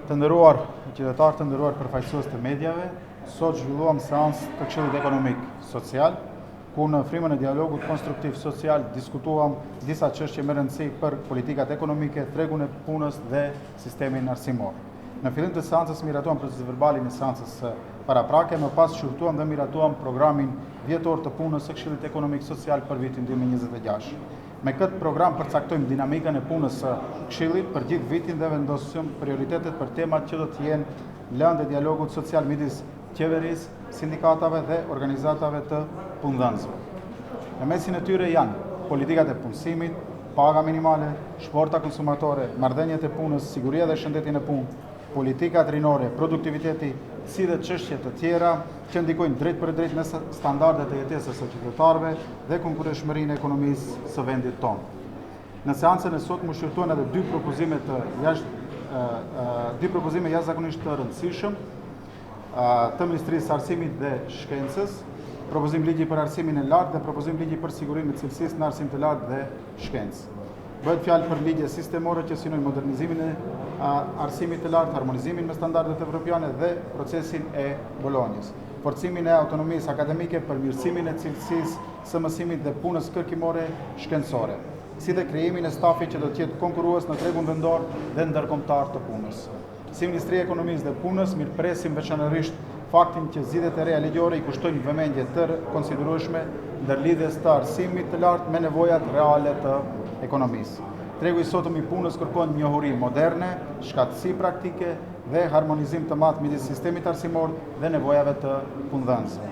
Të nderuar qytetarë, të nderuar përfaqësues të medjave, sot zhvilluam seancë të Këshillit Ekonomik Social, ku në frymën e dialogut konstruktiv social diskutuam disa çështje me rëndësi për politikat ekonomike, tregun e punës dhe sistemin arsimor. Në fillim të seancës miratuam procesverbalin e seancës paraprake, më pas shurtuam dhe miratuam programin vjetor të punës së Këshillit Ekonomik Social për vitin 2026. Me këtë program përcaktojmë dinamikën e punës së Këshillit për gjithë vitin dhe vendosim prioritetet për temat që do të jenë lëndë e dialogut social midis qeverisë, sindikatave dhe organizatave të punëdhënësve. Në mesin e tyre janë politikat e punësimit, paga minimale, shporta konsumatore, marrëdhëniet e punës, siguria dhe shëndetin e punë, politikat rinore, produktiviteti, si dhe çështje të tjera që ndikojnë drejt për drejt në standardet e jetesës së qytetarëve dhe konkurrenshmërinë e ekonomisë së vendit tonë. Në seancën e sotme u shqyrtuan edhe dy propozime jashtëzakonisht të rëndësishëm të Ministrisë së Arsimit dhe Shkencës, propozim ligji për arsimin e lartë dhe propozim ligji për sigurimin e cilësisë në arsim të lartë dhe shkencë. Bëhet fjalë për ligje sistemore që synojnë modernizimin e arsimit të lartë, harmonizimin me standardet evropiane dhe procesin e Bolonjës, forcimin e autonomisë akademike, përmirësimin e cilësisë së mësimit dhe punës kërkimore shkencore, si dhe krijimin e stafit që do të jetë konkurrues në tregun vendor dhe ndërkombëtar të punës. Si Ministria e Ekonomisë dhe Punës mirëpresim veçanërisht faktin që zgjidhjet e reja ligjore i kushtojnë vëmendje të konsiderueshme ndërlidhjes të arsimit të lartë me nevojat reale të ekonomisë. Tregu i sotëm i punës kërkon njohuri moderne, shkatësi praktike dhe harmonizim të madh midis sistemit arsimor dhe nevojave të punëdhënësve.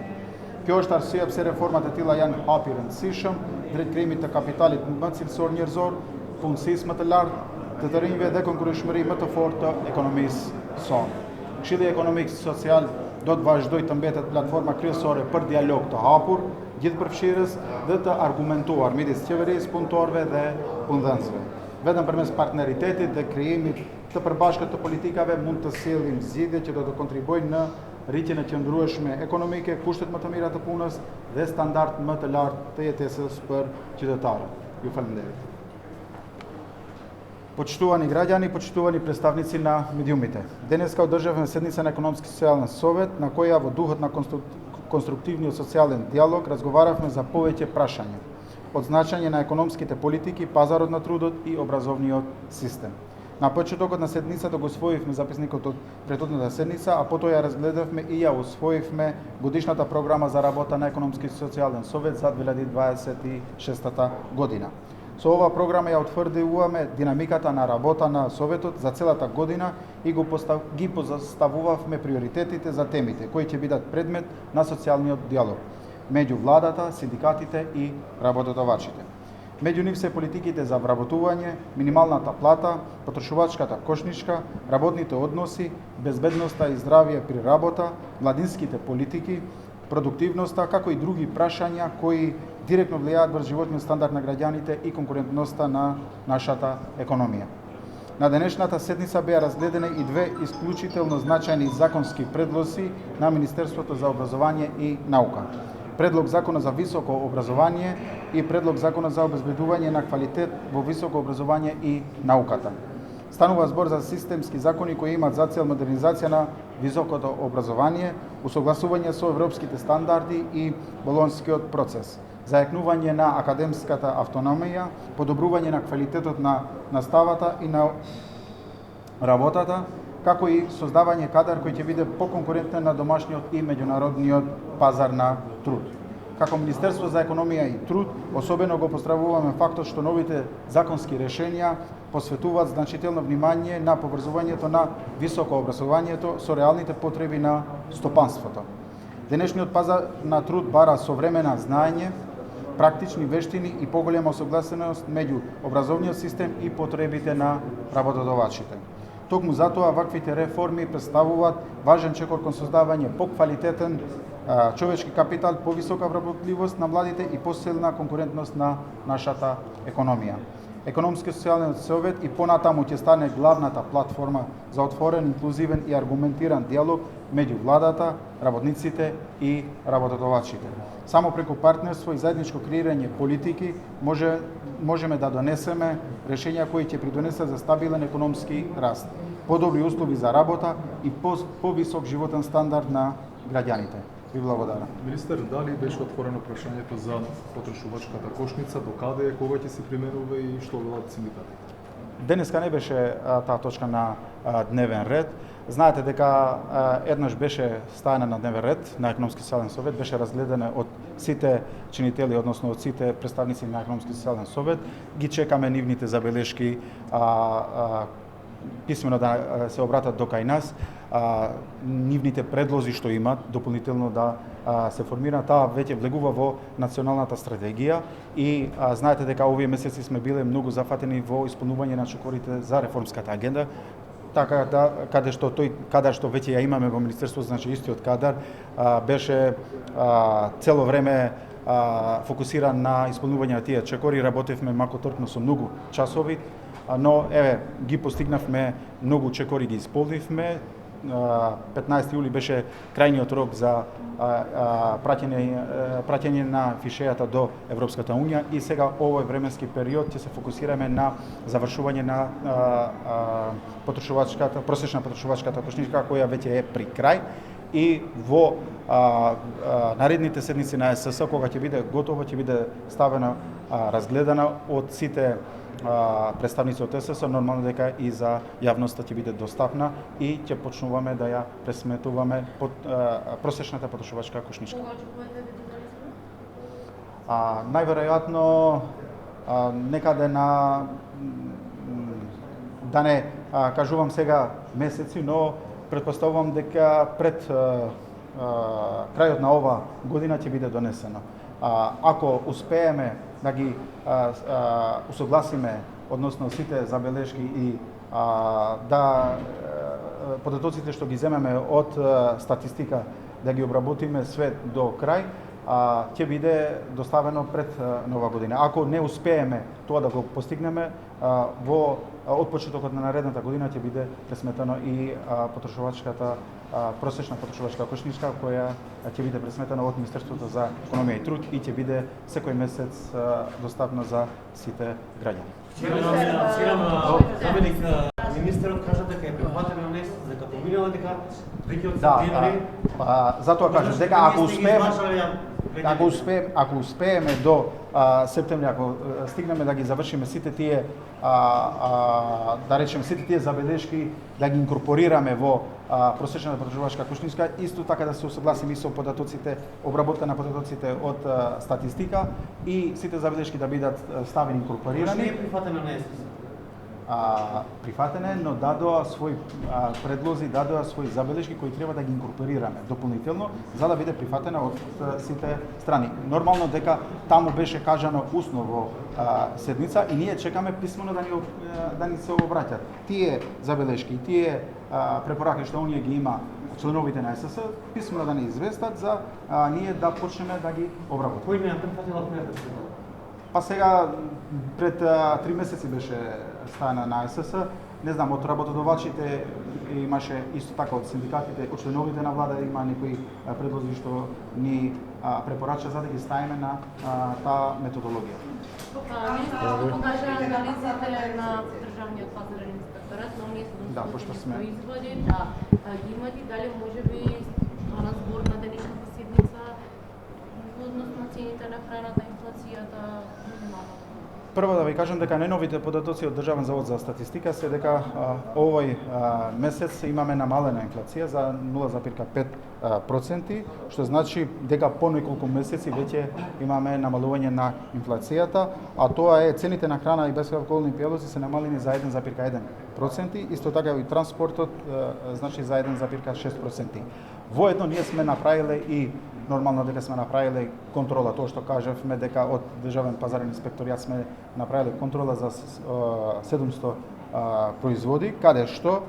Kjo është arsyeja pse reformat e tilla janë hap i rëndësishëm drejt krijimit të kapitalit më cilësor njerëzor, punësisë më të lartë, të rinjve dhe konkurrenshmëri më të fortë të ekonomisë sonë. Këshilli Ekonomik Social do të vazhdojë të mbetet platforma kryesore për dialog të hapur, gjithëpërfshirës dhe të argumentuar midis qeverisë, punëtorëve dhe punëdhënësve. Vetëm përmes partneritetit dhe krijimit të përbashkët të politikave mund të sjellim zgjidhje që do të kontribuojnë në rritjen e qëndrueshme ekonomike, kushtet më të mira të punës dhe standard më të lartë të jetesës për qytetarët. Ju falenderoj. Poštovani građani, poštovani predstavnici na медиумите. Денес одржавме седница на Економски социјален совет, на која во духот на конструктивниот социјален диалог разговаравме за повеќе прашања од значење на економските политики, пазарот на трудот и образовниот систем. На почетокот на седницата го усвоивме записникот од претходната седница, а потоа ја разгледавме и ја усвоивме годишната програма за работа на Економски социјален совет за 2026 година. Со оваа програма ја утврдуваме динамиката на работа на Советот за целата година и ги поставувавме приоритетите за темите кои ќе бидат предмет на социјалниот диалог меѓу владата, синдикатите и работодавачите. Меѓу нив се политиките за вработување, минималната плата, потрошувачката кошничка, работните односи, безбедноста и здравје при работа, младинските политики, продуктивноста, како и други прашања кои директно влијаат врз животниот стандард на граѓаните и конкурентноста на нашата економија. На денешната седница беа разгледани и две исклучително значајни законски предлози на Министерството за образование и наука. Предлог закона за високо образование и предлог закона за обезбедување на квалитет во високо образование и науката. Станува збор за системски закони кои имаат за цел модернизација на високото образование, усогласување со европските стандарди и болонскиот процес, зајакнување на академската автономија, подобрување на квалитетот на наставата и на работата, како и создавање кадар кој ќе биде поконкурентен на домашниот и меѓународниот пазар на труд. Како Министерство за економија и труд, особено го поздравуваме фактот што новите законски решенија посветуваат значително внимание на поврзувањето на високо образованието со реалните потреби на стопанството. Денешниот пазар на труд бара современа знаење, практични вештини и поголема согласеност меѓу образовниот систем и потребите на работодавачите. Токму затоа ваквите реформи представуваат важен чекор кон создавање поквалитетен човечки капитал, повисока вработливост на младите и посилна конкурентност на нашата економија. Економски социјален совет и понатаму ќе стане главната платформа за отворен, инклузивен и аргументиран диалог меѓу владата, работниците и работодавачите. Само преку партнерство и заедничко креирање политики можеме да донесеме решенја кои ќе придонесат за стабилен економски раст. подобри услови за работа и повисок животен стандард на граѓаните. Ви благодарам. Министер, дали беше отворено прашањето за потрошувачката кошница, докаде, кога ќе се применува и што велат синдикатите? Денеска не беше таа точка на дневен ред. Знаете дека еднаш беше ставена на дневен ред на Економски социјален совет, беше разгледана од сите чинители, односно од сите представници на Економски социјален совет. Ги чекаме нивните забелешки, писмено да се обратат до кај нас, нивните предлози што имат дополнително да се формира. Таа веќе влегува во националната стратегија и знаете дека овие месеци сме биле многу зафатени во исполнување на чекорите за реформската агенда, така да каде што тој кадар што веќе ја имаме во министерството, значи истиот кадар беше цело време фокусиран на исполнување на тие чекори, работевме макоторпно со многу часови, но еве ги постигнавме многу чекори, ги исполнивме. 15 јули беше крајниот рок за праќање на фишејата до Европската унија и сега овој временски период ќе се фокусираме на завршување на просечна потрошувачката кошничка која веќе е при крај и во наредните седмици на СС кога ќе биде готово, ќе биде ставена разгледана од сите представници од СС, нормално дека и за јавноста ќе биде достапна и ќе почнуваме да ја пресметуваме под просечната потрошувачка кошничка. Најверојатно некаде на да не кажувам сега месеци, но претпоставувам дека пред крајот на ова година ќе биде донесено. Ако успееме да ги усогласиме, односно сите забелешки и да податоците што ги земеме од статистика да ги обработиме све до крај, ќе биде доставено пред нова година. Ако не успееме тоа да го постигнеме, од почетокот на наредната година ќе биде пресметано и просечна потрошувачка кошничка која ќе биде пресметана од Министерството за економија и труд и ќе биде секој месец достапна за сите граѓани. Министерот кажа дека е прифатено нещо, дека поминало дека веќе од септември. Затоа кажам дека ако успееме до септември, ако стигнеме да ги завршиме сите тие да речем сите тие забелешки, да ги инкорпорираме во просечната потрошувачка кошничка, исто така да се усогласиме со податоците, обработка на податоците од статистика и сите забелешки да бидат ставени инкорпорирани. Не е прифатено нещо. Прифатене, но дадоа своји предлози, дадоа своји забелешки кои треба да ги инкорпорираме дополнително за да биде прифатена од сите страни. Нормално дека таму беше кажано усно во седница и ние чекаме писмено да ни се обраќат тие забелешки, тие препораки што оние ги има членовите на СС, писмено да ни известат за ние да почнеме да ги обработиме. Кој не ја прифатила председател? Па сега пред 3 месеци беше стана на СС, не знам, од работодавачите имаше исто така од синдикатите, од членовите на влада има некои предлози што ни препорача за да ги ставиме на таа методологија. Министерството покажа анализите на државниот пазарен инспекторат, но ние се производи, ги имате, дали можеби на збор на денешната седница однос на цените на храната, инфлацијата, Прво да ви кажам дека најновите податоци од Државен завод за статистика се дека овој месец имаме намалена инфлација за 0,5%, што значи дека по неколку месеци веќе имаме намалување на инфлацијата, а тоа е цените на храна и безалкохолни пијалоци се намалени за 1,1%, исто така и транспортот значи за 1,6%. Воедно ние сме направиле и нормално дека сме направиле контрола, тоа што кажавме дека од Државен пазарен инспекторијат сме направиле контрола за 700 производи, каде што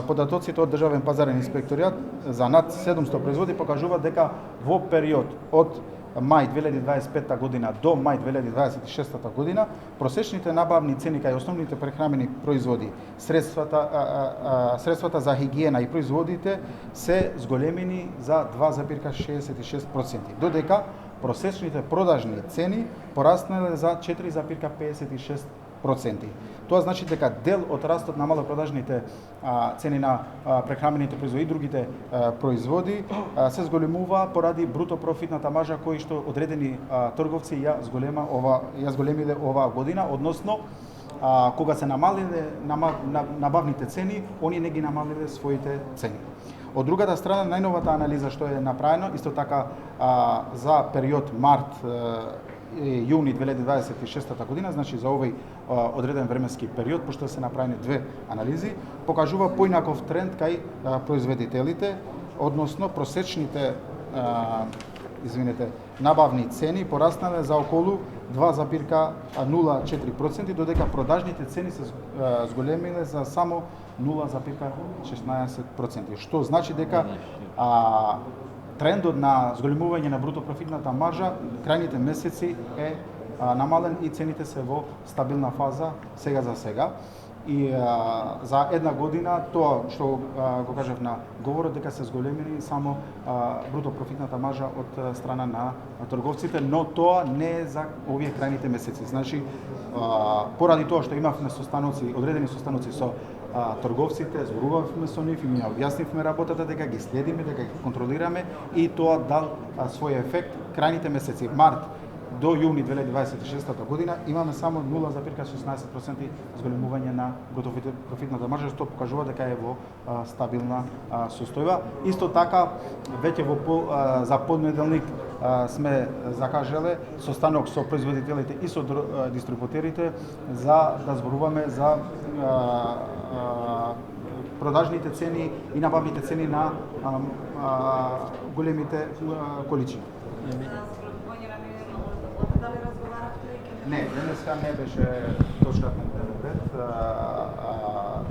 податоците од Државен пазарен инспекторијат за над 700 производи покажуваат дека во период од мај 2025 година до мај 2026 година просечните набавни цени кај основните прехранбени производи, средствата за хигиена и производите се зголемени за 2,66%, додека просечните продажни цени пораснале за 4,56%. Тоа значи дека дел од растот на малопродажните цени на прехранбените производи и другите производи се зголемува поради бруто профитната мажа кој што одредени трговци ја зголемиле оваа година, односно кога се намалиле набавните цени, они не ги намалиле своите цени. Од другата страна, најновата анализа што е направено, исто така за период март јуни 2026 година, значи за овој одреден временски период, пошто се направени две анализи, покажува поинаков тренд кај производителите, односно просечните набавни цени пораснале за околу 2,04%, додека продажните цени се зголемиле за само 0,16%, што значи дека трендот на зголемување на бруто профитната маржа крајните месеци е намален и цените се во стабилна фаза сега за сега. И за една година тоа што го кажав на говорот дека се зголемени само бруто профитната маржа од страна на трговците, но тоа не е за овие крајните месеци. Значи поради тоа што имавме состаноци, одредени состаноци со трговците, зборувавме со нив и ми објаснивме работата дека ги следиме, дека ги контролираме и тоа дал свој ефект крајните месеци март до јуни 2026 година имаме само 0,16% зголемување на бруто профитната маржа, што покажува дека е во стабилна состојба. Исто така, веќе за понеделник сме закажале состанок со производителите и со дистрибутерите за да зборуваме за продажните цени и набавните цени на големите количини. Не, денеска не беше точката на дневен ред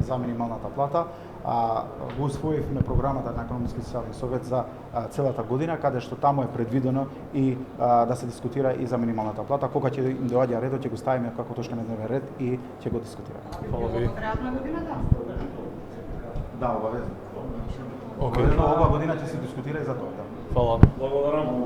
за минималната плата. Го усвоивме програмата на Економски и социјален совет за целата година, каде што таму е предвидено и да се дискутира и за минималната плата. Кога ќе им доаѓа редот, ќе го ставиме како точка на дневен ред и ќе го дискутираме. Фала ви. Да, обавезно. Океј. Оваа година ќе се дискутира и за тоа. Фала. Благодарам.